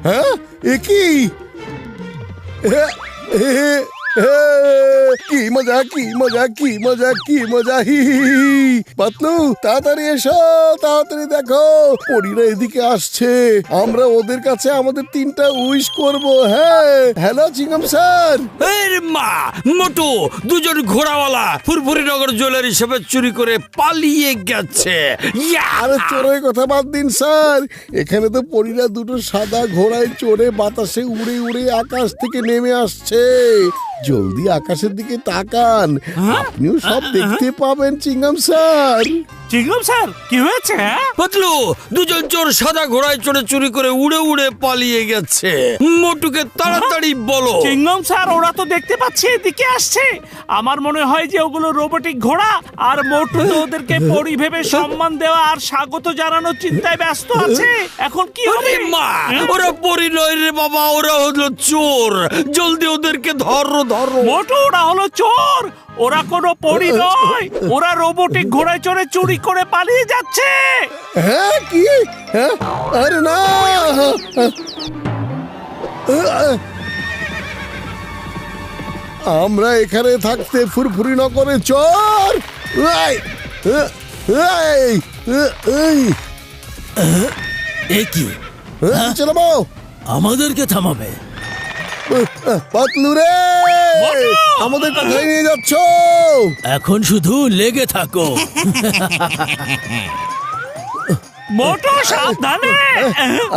হ্যাঁ, এ কি? কি মজা, কি মজা, কি মজা, কি মজা! হি হি হি। পাতলু, তাড়াতাড়ি এসো, তাড়াতাড়ি দেখো, পরীরা এদিকে আসছে। আমরা ওদের কাছে আমাদের 3টা উইশ করব। হ্যাঁ, হ্যালো চিংগাম স্যার। মা মোটু, দুজন ঘোড়াওয়ালা ফুরফুরি নগর জুয়েলারি হিসেবে চুরি করে পালিয়ে গেছে। আরে চোরের কথা বাদ দিন স্যার, এখানে তো পরীরা 2টো সাদা ঘোড়ায় চড়ে বাতাসে উড়ে উড়ে আকাশ থেকে নেমে আসছে। জলদি আকাশের দিকে তাকান, আপনিও সব দেখতে পাবেন চিংগাম স্যার। চিংগাম স্যার, কি হয়েছে? পাতলু, দুজন চোর সাদা ঘোড়ায় চড়ে চুরি করে উড়ে উড়ে পালিয়ে গেছে। মোটুকে তাড়াতাড়ি বলো। চিংগাম স্যার, ওরা তো দেখতে পাচ্ছি এদিকে আসছে। আমার মনে হয় যে ওগুলো রোবোটিক ঘোড়া, আর মোটু তো ওদেরকে পরি ভেবে সম্মান দেওয়া আর স্বাগত জানানোর চিন্তায় ব্যস্ত আছে। এখন কি হবে? মা, ওরা পরি নয় রে বাবা, ওরা হলো চোর। জলদি ওদেরকে ধরো ধরো। মোটু, ওরা হলো চোর, ওরা কোনো পরি নয়, ওরা রোবোটিক ঘোড়ায় চড়ে চুরি করে পালিয়ে যাচ্ছে। হ্যাঁ, কি? হ্যাঁ, আরে না, আমরা এখানে থাকতে ফুরফুরি নগরে চোর। একই চলো, আমাদেরকে থামাবে? পাতলু রে, আমাদের কোথায় নিয়ে যাচ্ছ? এখন শুধু লেগে থাকো। মোটু, সাবধানে।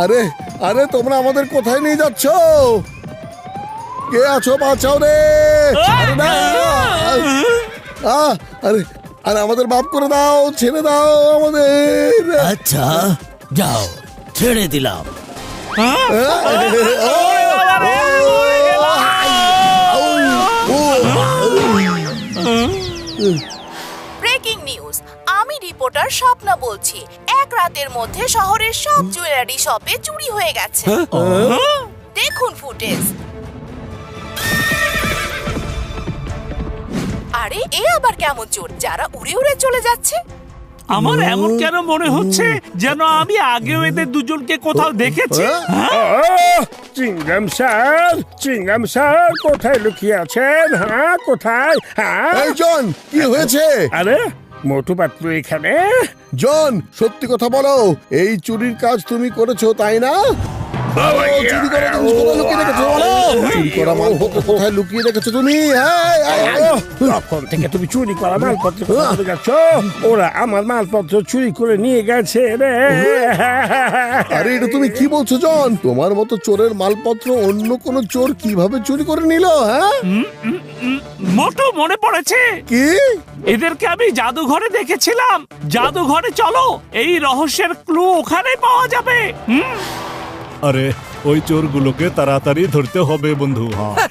আরে আরে, তোমরা আমাদের কোথায় নিয়ে যাচ্ছ? কে আছো, বাঁচাও রে! আরে না, আরে আরে, আমাদের মাফ করে দাও, ছেড়ে দাও আমাদের। আচ্ছা যাও, ছেড়ে দিলাম। ব্রেকিং নিউজ, আমি রিপোর্টার স্বপ্না বলছি। এক রাতের মধ্যে শহরের সব জুয়েলারি শপে চুরি হয়ে গেছে। দেখুন ফুটেজ। আরে, এ আবার কেমন চোর যারা উড়ে উড়ে চলে যাচ্ছে? আমার এমন কেন মনে হচ্ছে যেন আমি আগেও এদের দুজনকে কোথাও দেখেছি। চিংগাম স্যার, চিংগাম স্যার, কোথায় লুকিয়ে আছেন? হ্যাঁ, কোথায়? হ্যাঁ, এই জন, কি হয়েছে? আরে মোটু পাতলু এখানে? জন, সত্যি কথা বলো, এই চুরির কাজ তুমি করেছো তাই না? চুরি করা জিনিসগুলো লুকিয়ে রেখেছো বলো। চুরি করা মালপত্র কোথায় লুকিয়ে রেখেছো তুমি? তখন থেকে তুমি চুরি করা মালপত্র কোথায় গেছ? ওরা আমার মালপত্র চুরি করে নিয়ে গেছে রে। আরে এটা তুমি কি বলছো জন? তোমার মতো চোরের মালপত্র অন্য কোন চোর কিভাবে চুরি করে নিল? হ্যাঁ, মোটু, মনে পড়েছে। কি? এদেরকে আমি জাদুঘরে দেখেছিলাম। জাদুঘরে চলো, এই রহস্যের ক্লু ওখানে পাওয়া যাবে। আরে ওই চোরগুলোকে তাড়াতাড়ি ধরতে হবে বন্ধু।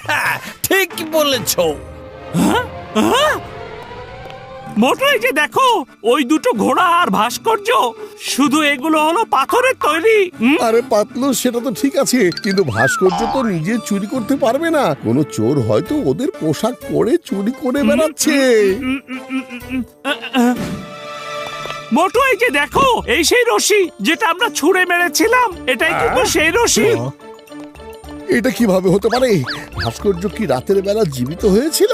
হ্যাঁ, ঠিক বলেছো। মোটু, এই যে দেখো, ওই দুটো ঘোড়া আর ভাস্কর্য, শুধু এগুলো হলো পাথরের তৈরি। আরে পাতলু, সেটা তো ঠিক আছে, কিন্তু ভাস্কর্য তো নিজে চুরি করতে পারবে না। কোন চোর হয়তো ওদের পোশাক পরে চুরি করে বেড়াচ্ছে। মোটু, এই যে দেখো, এই সেই রশি যেটা আমরা ছুঁড়ে মেরেছিলাম, এটাই কিন্তু সেই রশি। এটা কিভাবে হতে পারে? ভাস্কর্য কি রাতের বেলা জীবিত হয়েছিল?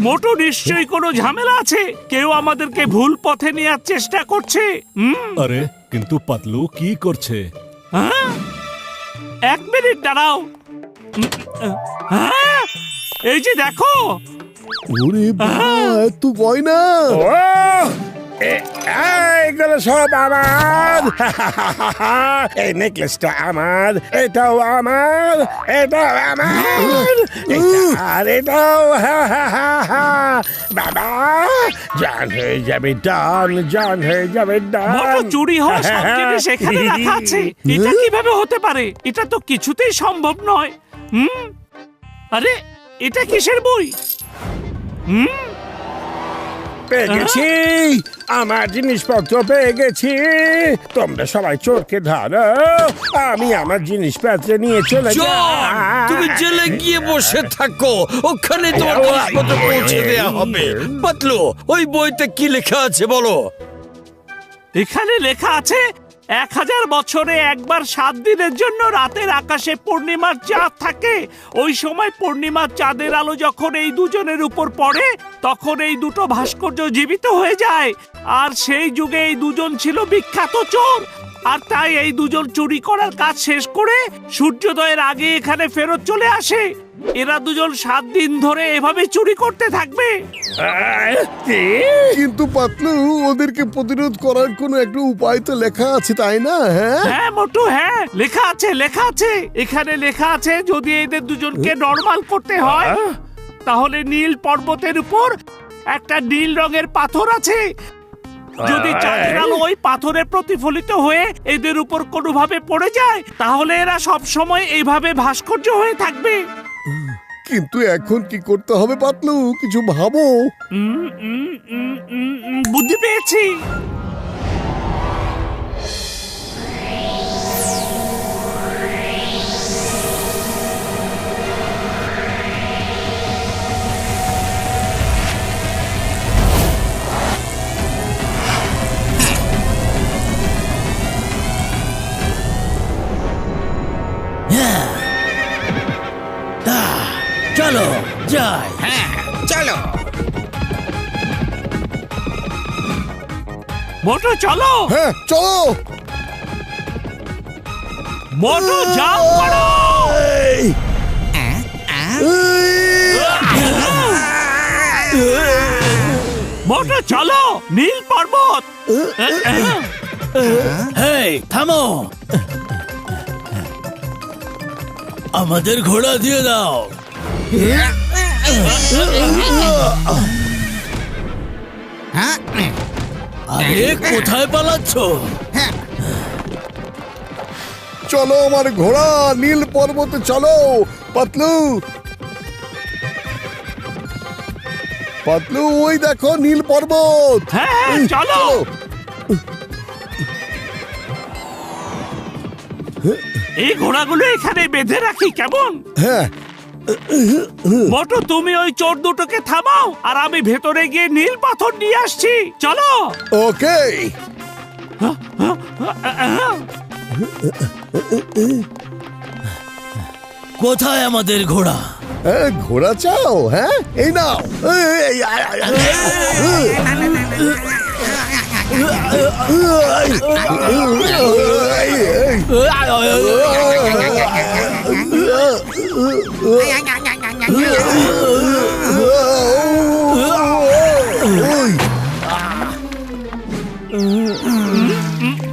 মোটু, নিশ্চয়ই কোনো ঝামেলা আছে, কেউ আমাদেরকে ভুল পথে নেওয়ার চেষ্টা করছে। আরে কিন্তু পাতলু কি করছে? এক মিনিট দাঁড়াও। এই যে দেখো। ওরে বাবা, এত গয়না! এইগুলো সব আমার। এই নেকলেসটা আমার, এটাও আমার, এটাও আমার, আর এটাও। বাবা, জান হয়ে যাবে ডান, জান হয়ে যাবে ডান। চুরি হওয়া সব জিনিস এখানে রাখা আছে, এটা কিভাবে হতে পারে? এটা তো কিছুতেই সম্ভব নয়। আরে, এটা কিসের বই? পেয়ে গেছি, আমার জিনিসপত্র পেয়ে গেছি। তোমরা সবাই চোরকে ধরো, আমি আমার জিনিসপত্র নিয়ে চলে যাই। তুমি জেলে গিয়ে বসে থাকো, ওখানে তোমার জিনিসপত্র পৌঁছে দেয়া হবে। পাতলু, ওই বইতে কি লেখা আছে বলো? এখানে লেখা আছে, 1000 বছরে একবার 7 দিনের জন্য রাতের আকাশে পূর্ণিমার চাঁদ থাকে। ওই সময় পূর্ণিমার চাঁদের আলো যখন এই দুজনের উপর পড়ে তখন এই দুটো ভাস্কর্য জীবিত হয়ে যায়। আর সেই যুগে এই দুজন ছিল বিখ্যাত চোর। আর তাই এই দুজন চুরি করার কাজ শেষ করে সূর্যোদয়ের আগে এখানে ফেরত চলে আসে। এরা দুজন 7 দিন ধরে এভাবে চুরি করতে থাকবে। কি? কিন্তু পাতলু, ওদেরকে প্রতিরোধ করার কোনো একটা উপায় তো লেখা আছে, তাই না? হ্যাঁ, হ্যাঁ মোটু, হ্যাঁ লেখা আছে, লেখা আছে। এখানে লেখা আছে যদি এদের দুজনকে নরমাল করতে হয় তাহলে নীল পর্বতের উপর একটা নীল রঙের পাথর আছে। যদি চাঁদের আলো ওই পাথরে প্রতিফলিত হয়ে এদের উপর কোনোভাবে পড়ে যায় তাহলে এরা সব সময় এইভাবে ভাস্কর্য হয়ে থাকবে। কিন্তু এখন কি করতে হবে পাতলু? কিছু ভাবো। বুদ্ধি পেয়েছি। চলো যাই। হ্যাঁ চলো। মোটু চলো, হ্যাঁ চলো। মোটু জাম্প করো। মোটু চলো, নীল পর্বত। হেই থামো, আমাদের ঘোড়া দিয়ে দাও। আরে কোথায় পালাচ্ছ? চলো আমার ঘোড়া, নীল পর্বতে চলো। পাতলু, পাতলু ওই দেখো নীল পর্বত। হ্যাঁ চলো। এই ঘোড়াগুলো এখানে বেঁধে রাখি, কেমন? হ্যাঁ, মোটু তুমি ওই চোর দুটোকে থামাও আর আমি ভেতরে গিয়ে নীল পাথর নিয়ে আসছি। চলো। ওকে। কোথায় আমাদের ঘোড়া? ঘোড়া চাও? হ্যাঁ এই নাও।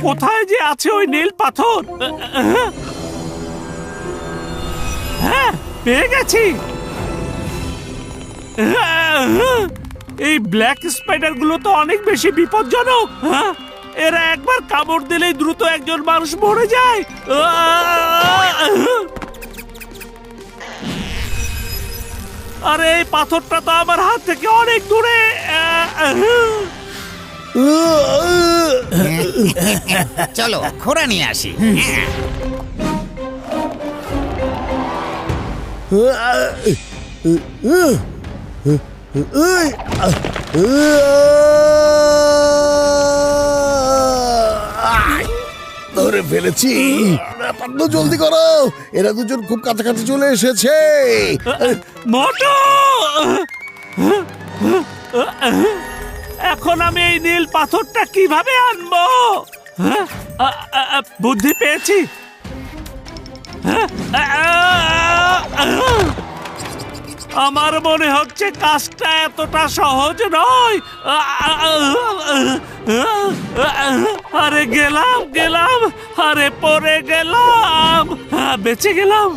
কোথায় যে আছে ওই নীল পাথর? হ্যাঁ পেয়ে গেছি। এই ব্ল্যাক স্পাইডার গুলো তো অনেক বেশি বিপজ্জনক। এরা একবার কামড় দিলেই দ্রুত একজন মানুষ মরে যায়। আরে এই পাথরটা তো আমার হাত থেকে অনেক দূরে। চলো ঘোড়া নিয়ে আসি। ধরে ফেলেছি। পাতলু জলদি করো, এরা দুজন খুব কাছাকাছি চলে এসেছে। মোটু, এখন আমি এই নীল পাথরটা কিভাবে আনবো? বুদ্ধি পেয়েছি। আমার মনে হচ্ছে কাজটা এতটা সহজ নয়। আরে গেলাম, আরে পড়ে গেলাম, বেঁচে গেলাম।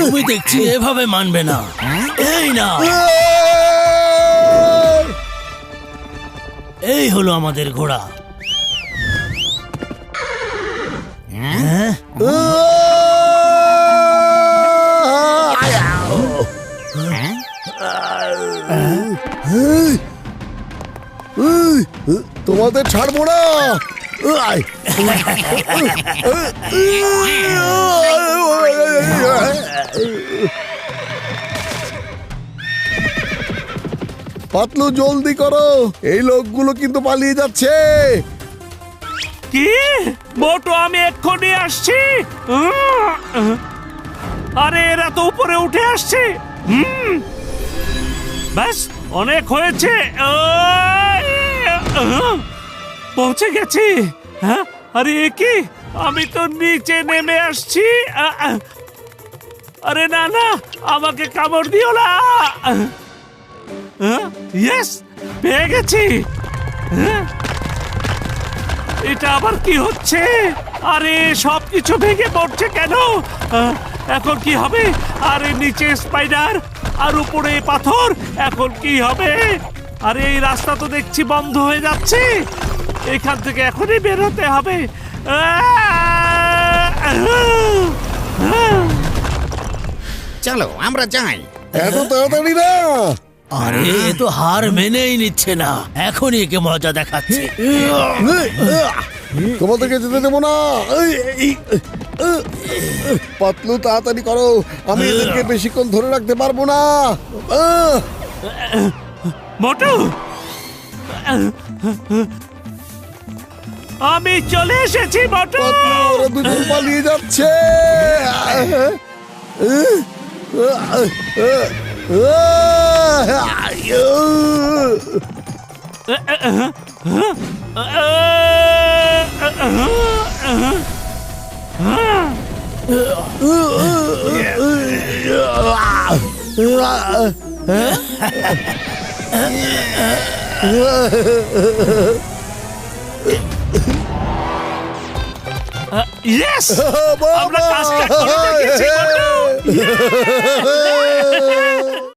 তুমি দেখছি এভাবে মানবে না। এই না, এই হলো আমাদের ঘোড়া। তোমাদের ছাড়বো না। পাতলু জলদি করো, এই লোকগুলো কিন্তু পালিয়ে যাচ্ছে। কি মোটু, আমি এক্ষুনি আসছি। আরে এরা তো উপরে উঠে আসছে। ব্যাস অনেক হয়েছে, পৌঁছে গেছি। হ্যাঁ, আরে এ কি, আমি তো নিচে নেমে আসছি। আরে না না, আমাকে কামড় দিও না। ইয়েস, পেয়ে গেছি। এটা আবার কি হচ্ছে? আরে সবকিছু ভেঙে পড়ছে কেন? এখন কি হবে? আরে নিচে স্পাইডার আর উপরে পাথর, এখন কি হবে? আরে এই রাস্তা তো দেখছি বন্ধ হয়ে যাচ্ছে। এখান থেকে এখনই বের হতে হবে। চলো আমরা যাই। এত তাড়াতাড়ি না। আরে এ তো হার মেনেই নিচ্ছে না, এখনই একে মজা দেখাচ্ছে। তোমাদেরকে যেতে দেবো না। পাতলু, তাড়াতাড়ি করো, আমি এদেরকে বেশিক্ষণ ধরে রাখতে পারবো না। মোটু, আমি চলে এসেছি মোটু। পাতলু, ওরা দুজন পালিয়ে যাচ্ছে। ইয়েস, আমরা কাজটা করে দেখেছি মোটু।